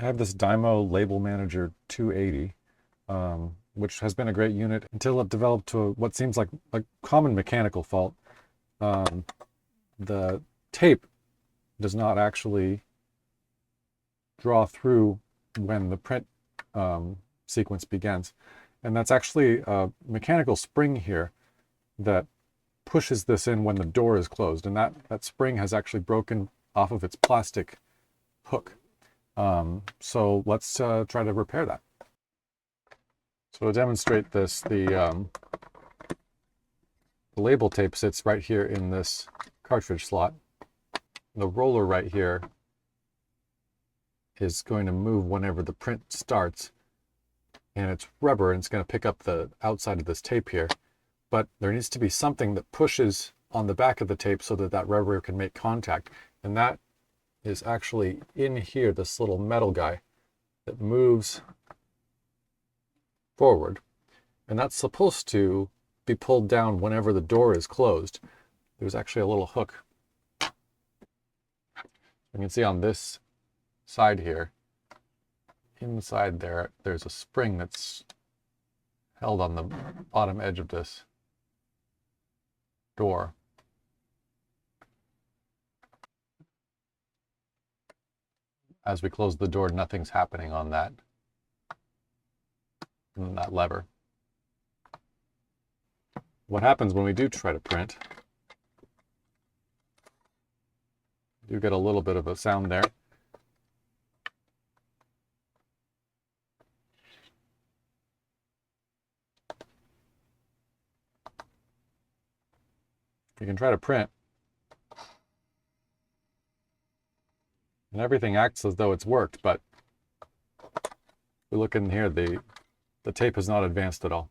I have this DYMO LabelManager 280, which has been a great unit until it developed to what seems like a common mechanical fault. Um, the tape does not actually draw through when the print sequence begins. And that's actually a mechanical spring here that pushes this in when the door is closed. And that spring has actually broken off of its plastic hook. So let's try to repair that. So to demonstrate this, the label tape sits right here in this cartridge slot. The roller right here is going to move whenever the print starts, and it's rubber and it's going to pick up the outside of this tape here. But there needs to be something that pushes on the back of the tape so that that rubber can make contact, and that is actually in here, this little metal guy that moves forward, and that's supposed to be pulled down whenever the door is closed. There's actually a little hook. You can see on this side here, inside there, there's a spring that's held on the bottom edge of this door. As we close the door, nothing's happening on that lever. What happens when we do try to print, you get a little bit of a sound there. You can try to print, and everything acts as though it's worked, but if we look in here, the tape has not advanced at all.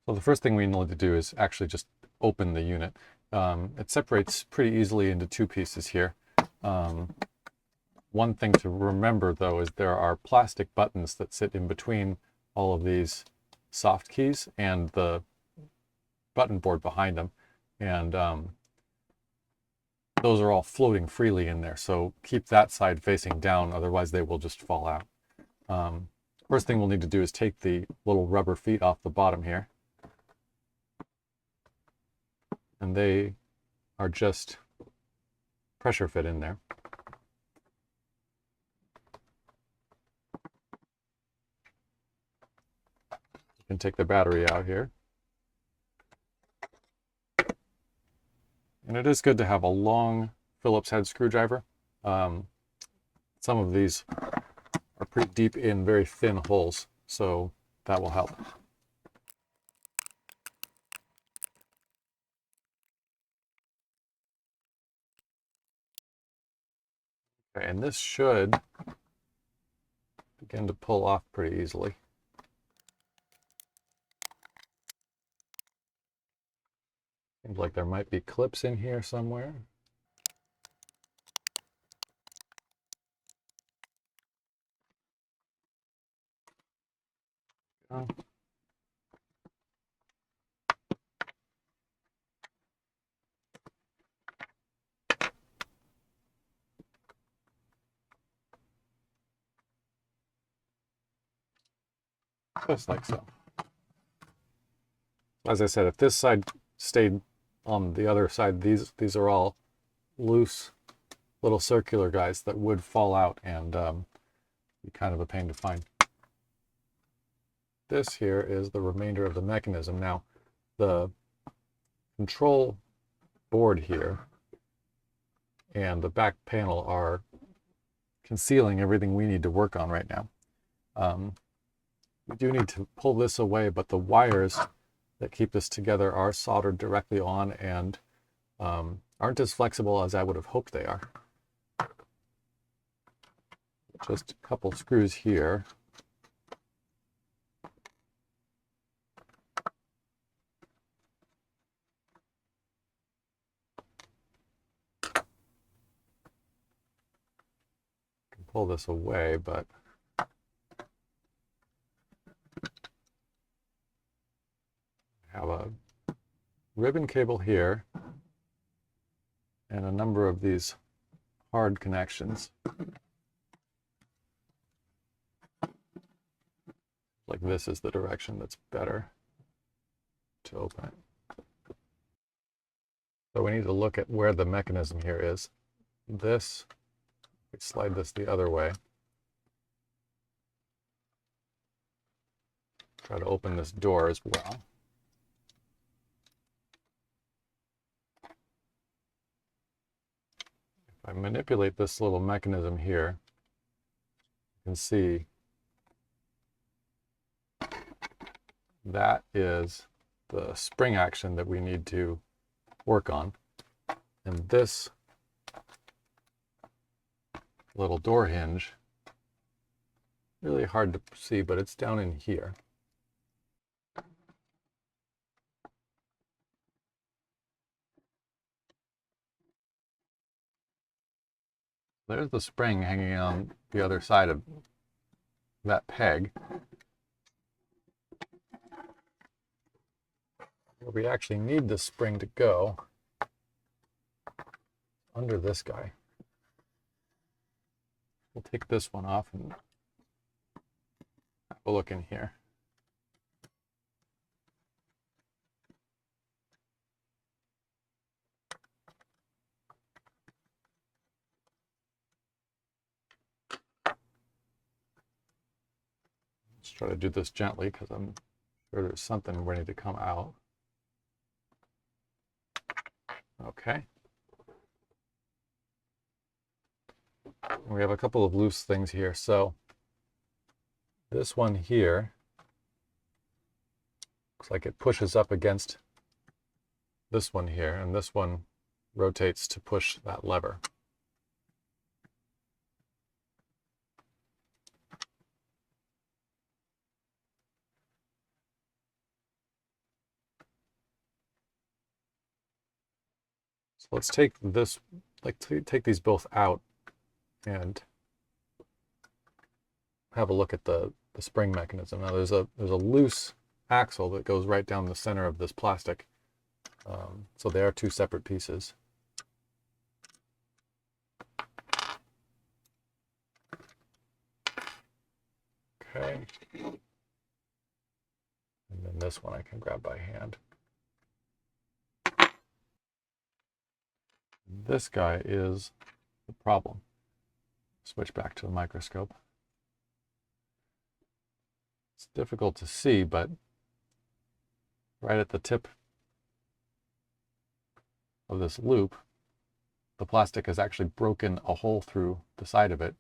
So the first thing we need to do is actually just open the unit. It separates pretty easily into two pieces here. One thing to remember, though, is there are plastic buttons that sit in between all of these soft keys and the button board behind them. And those are all floating freely in there. So keep that side facing down, otherwise they will just fall out. First thing we'll need to do is take the little rubber feet off the bottom here. And they are just pressure fit in there. You can take the battery out here. And it is good to have a long Phillips head screwdriver. Some of these are pretty deep in very thin holes, so that will help. Okay, and this should begin to pull off pretty easily. Seems like there might be clips in here somewhere. Oh. Just like so. As I said, if this side stayed on the other side, these are all loose little circular guys that would fall out and be kind of a pain to find. This here is the remainder of the mechanism. Now, the control board here and the back panel are concealing everything we need to work on right now. We do need to pull this away, but the wires that keep this together are soldered directly on and aren't as flexible as I would have hoped they are. Just a couple screws here. Can pull this away, but have a ribbon cable here and a number of these hard connections. like this is the direction that's better to open it. So we need to look at where the mechanism here is. This, we slide this the other way. Try to open this door as well. If I manipulate this little mechanism here, you can see that is the spring action that we need to work on. And this little door hinge, really hard to see, but it's down in here. There's the spring hanging on the other side of that peg. Where we actually need this spring to go, under this guy. We'll take this one off and have a look in here. Let's try to do this gently because I'm sure there's something ready to come out. Okay. We have a couple of loose things here. So this one here looks like it pushes up against this one here, and this one rotates to push that lever. So let's take this, take these both out and have a look at the spring mechanism. Now there's a loose axle that goes right down the center of this plastic. So they are two separate pieces. Okay. And then this one I can grab by hand. This guy is the problem. Switch back to the microscope. It's difficult to see, but right at the tip of this loop, the plastic has actually broken a hole through the side of it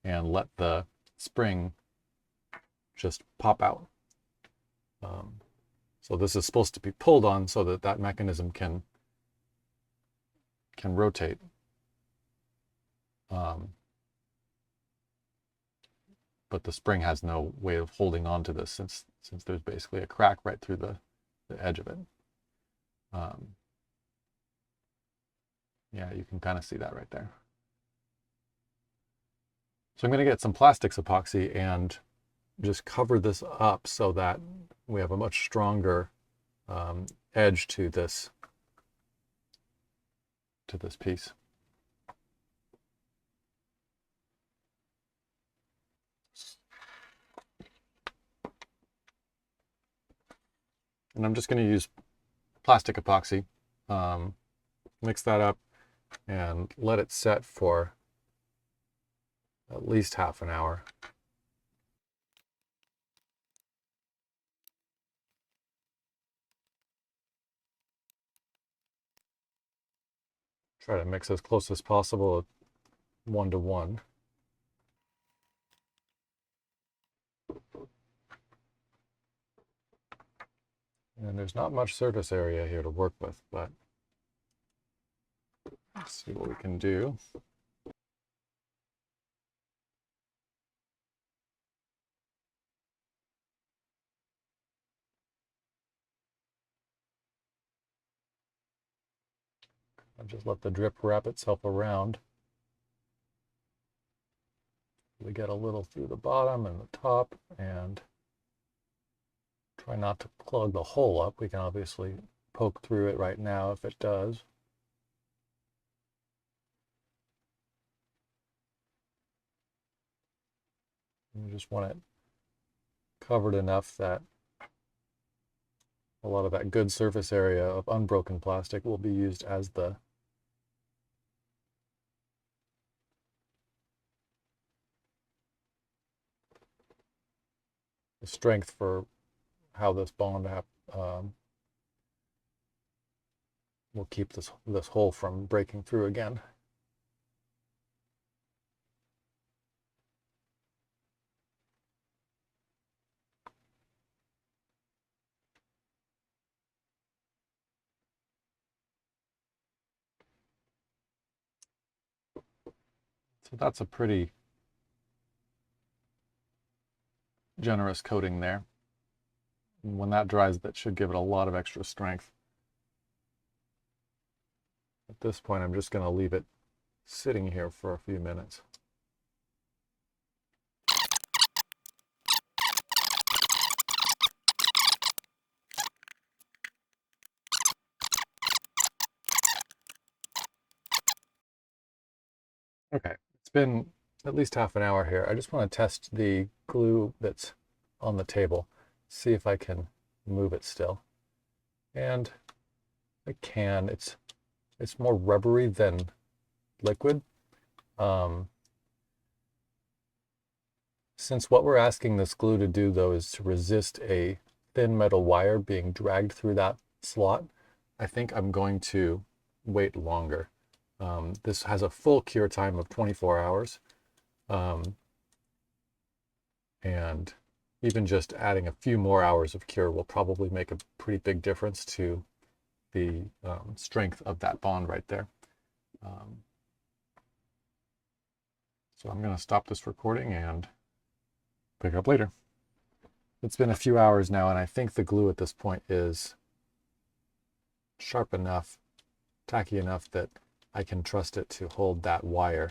and let the spring just pop out. So this is supposed to be pulled on so that that mechanism can rotate. But the spring has no way of holding on to this since there's basically a crack right through the edge of it. Yeah, you can kind of see that right there. So I'm going to get some plastics epoxy and just cover this up so that we have a much stronger edge to this piece. And I'm just going to use plastic epoxy, mix that up and let it set for at least half an hour. Try to mix as close as possible, 1-to-1. And there's not much surface area here to work with, but let's see what we can do. I'll just let the drip wrap itself around. We get a little through the bottom and the top, and try not to plug the hole up. We can obviously poke through it right now if it does. You just want it covered enough that a lot of that good surface area of unbroken plastic will be used as the strength for how this bond will keep this hole from breaking through again. So that's a pretty generous coating there. And when that dries, that should give it a lot of extra strength. At this point, I'm just going to leave it sitting here for a few minutes. Okay, it's been at least half an hour here. I just want to test the glue that's on the table, see if I can move it still. And I can. It's more rubbery than liquid. Since what we're asking this glue to do, though, is to resist a thin metal wire being dragged through that slot, I think I'm going to wait longer. This has a full cure time of 24 hours. And even just adding a few more hours of cure will probably make a pretty big difference to the strength of that bond right there. So I'm going to stop this recording and pick up later. It's been a few hours now, and I think the glue at this point is sharp enough, tacky enough that I can trust it to hold that wire.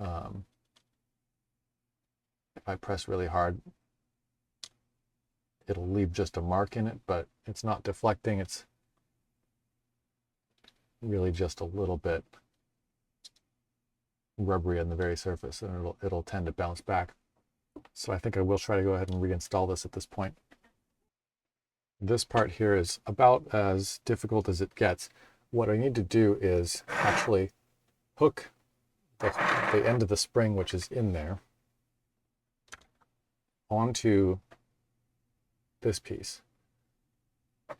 If I press really hard, it'll leave just a mark in it, but it's not deflecting. It's really just a little bit rubbery on the very surface, and it'll tend to bounce back. So I think I will try to go ahead and reinstall this at this point. This part here is about as difficult as it gets. What I need to do is actually hook the end of the spring, which is in there, onto this piece.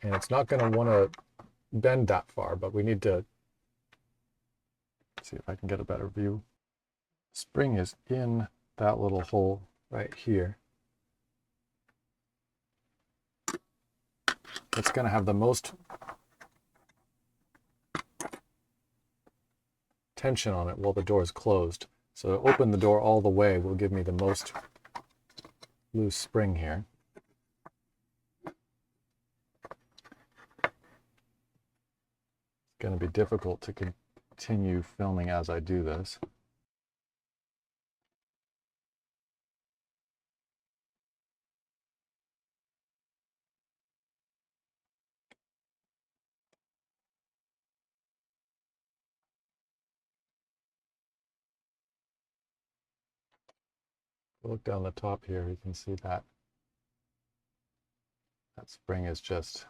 And it's not going to want to bend that far, but we need to see if I can get a better view. Spring is in that little hole right here. It's going to have the most tension on it while the door is closed. So to open the door all the way will give me the most loose spring here. It's going to be difficult to continue filming as I do this. Look down the top here, you can see that spring is just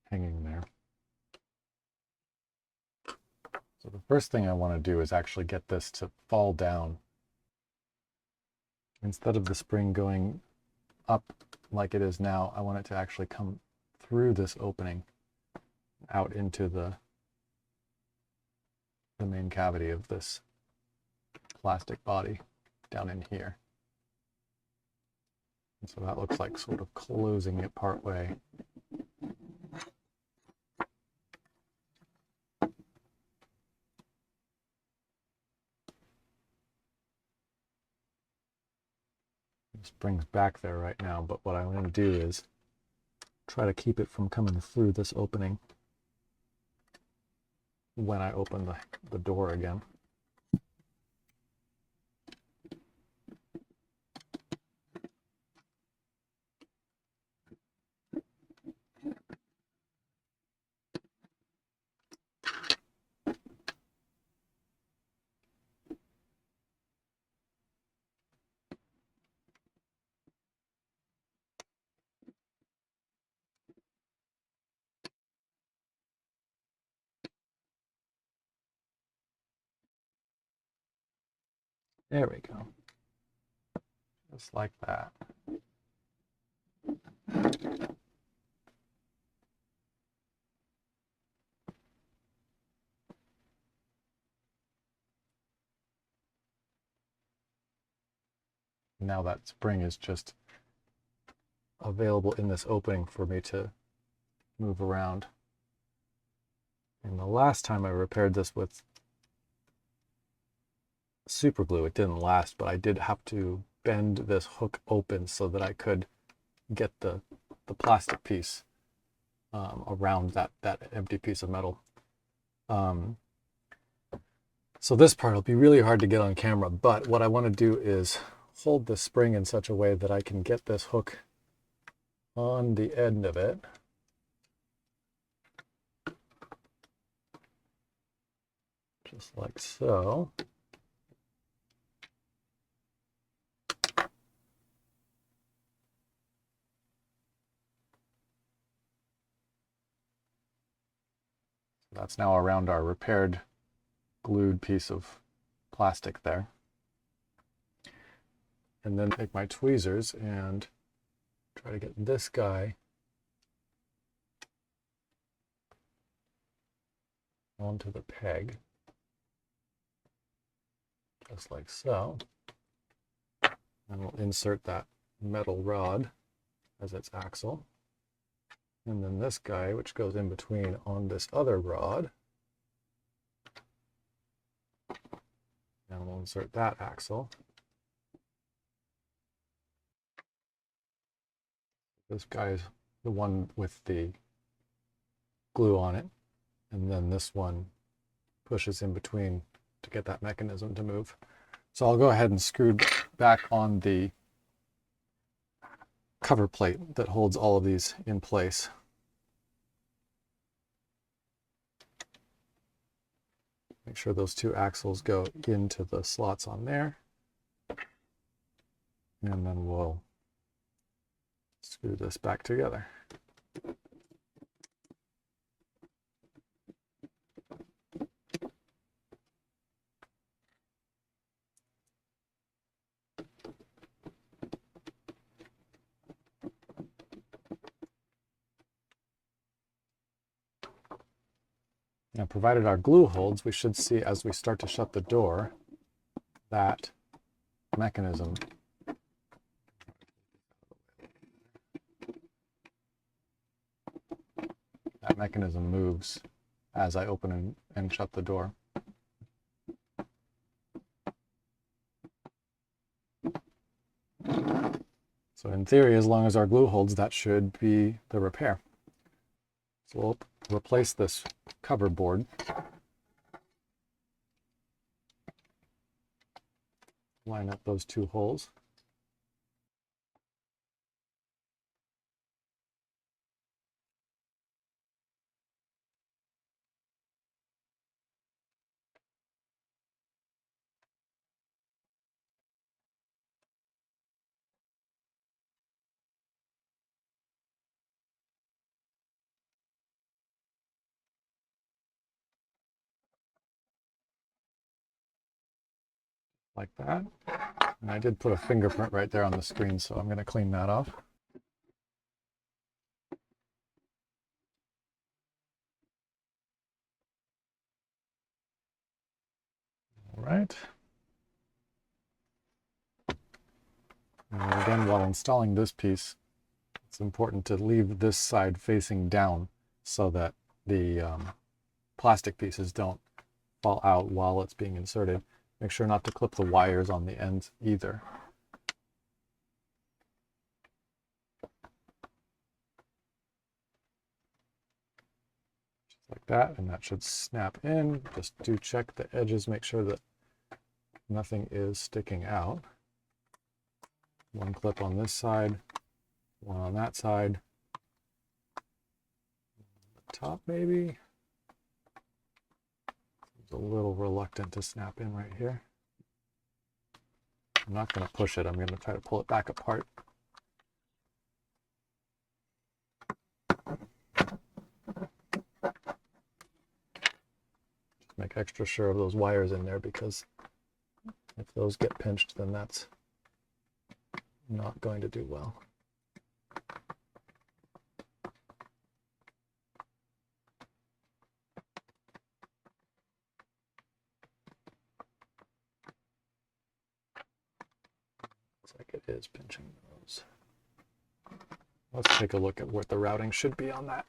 hanging there. So the first thing I want to do is actually get this to fall down. Instead of the spring going up like it is now, I want it to actually come through this opening out into the main cavity of this plastic body down in here. And so that looks like sort of closing it part way. Spring's back there right now, but what I'm going to do is try to keep it from coming through this opening when I open the door again. There we go. Just like that. Now that spring is just available in this opening for me to move around. And the last time I repaired this with super glue, it didn't last, but I did have to bend this hook open so that I could get the plastic piece around that empty piece of metal. So this part will be really hard to get on camera, but what I want to do is hold the spring in such a way that I can get this hook on the end of it. Just like so. That's now around our repaired glued piece of plastic there. And then take my tweezers and try to get this guy onto the peg, just like so. And we'll insert that metal rod as its axle. And then this guy, which goes in between on this other rod. And we'll insert that axle. This guy is the one with the glue on it. And then this one pushes in between to get that mechanism to move. So I'll go ahead and screw back on the cover plate that holds all of these in place. Make sure those two axles go into the slots on there. And then we'll screw this back together. Now, provided our glue holds, we should see as we start to shut the door, that mechanism moves as I open and shut the door. So in theory, as long as our glue holds, that should be the repair. So we'll replace this cover board. Line up those two holes. Like that. And I did put a fingerprint right there on the screen, so I'm going to clean that off. All right. And again, while installing this piece, it's important to leave this side facing down so that the plastic pieces don't fall out while it's being inserted. Make sure not to clip the wires on the ends either. Just like that, and that should snap in. Just do check the edges, make sure that nothing is sticking out. One clip on this side, one on that side. The top maybe. It's a little reluctant to snap in right here. I'm not going to push it. I'm going to try to pull it back apart. Just make extra sure of those wires in there because If those get pinched, then that's not going to do well. Looks like it is pinching those. Let's take a look at what the routing should be on that.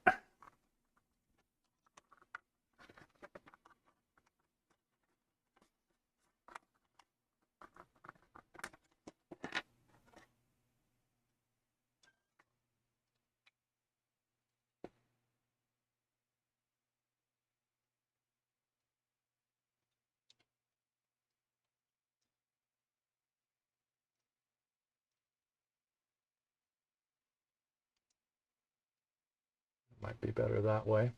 Might be better that way.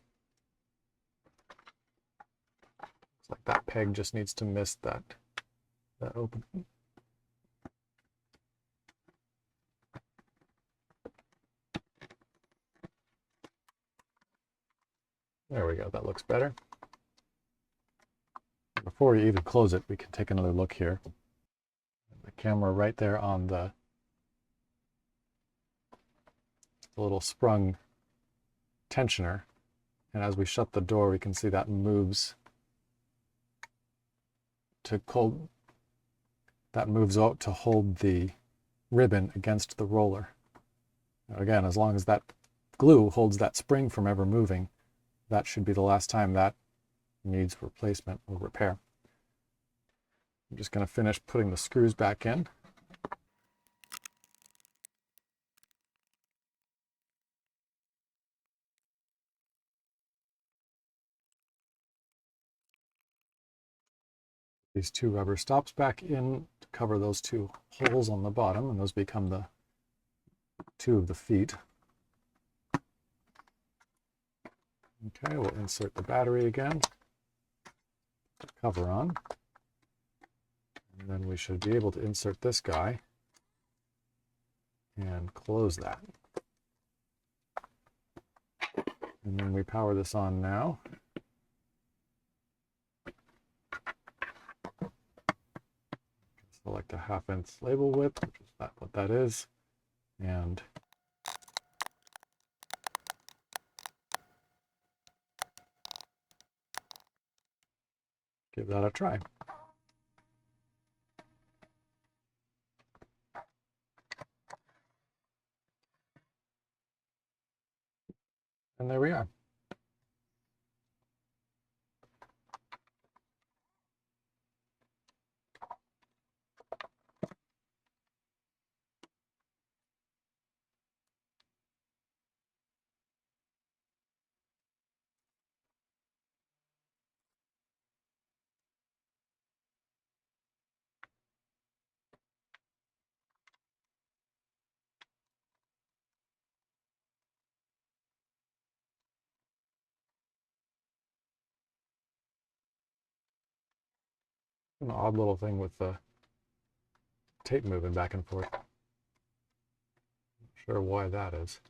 It's like that peg just needs to miss that opening. There we go, that looks better. Before we even close it, we can take another look here. The camera right there on the little sprung tensioner, and as we shut the door we can see that moves out to hold the ribbon against the roller. Now again, as long as that glue holds that spring from ever moving, that should be the last time that needs replacement or repair. I'm just going to finish putting the screws back in. These two rubber stops back in to cover those two holes on the bottom, and those become the two of the feet. Okay, we'll insert the battery again, put the cover on, and then we should be able to insert this guy and close that. And then we power this on now. Select a 1/2" label width, which is what that is, and give that a try. And there we are. An odd little thing with the tape moving back and forth. Not sure why that is.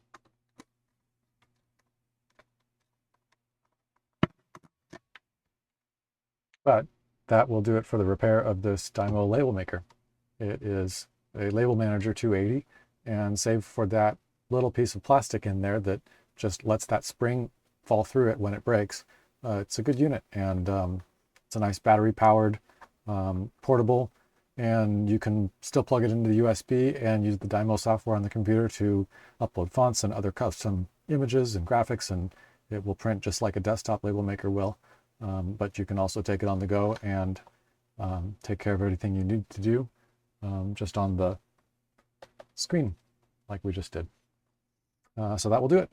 But that will do it for the repair of this DYMO label maker. It is a LabelManager 280, and save for that little piece of plastic in there that just lets that spring fall through it when it breaks, it's a good unit, and it's a nice battery powered, portable, and you can still plug it into the USB and use the DYMO software on the computer to upload fonts and other custom images and graphics, and it will print just like a desktop label maker will. But you can also take it on the go and take care of everything you need to do just on the screen like we just did. So that will do it.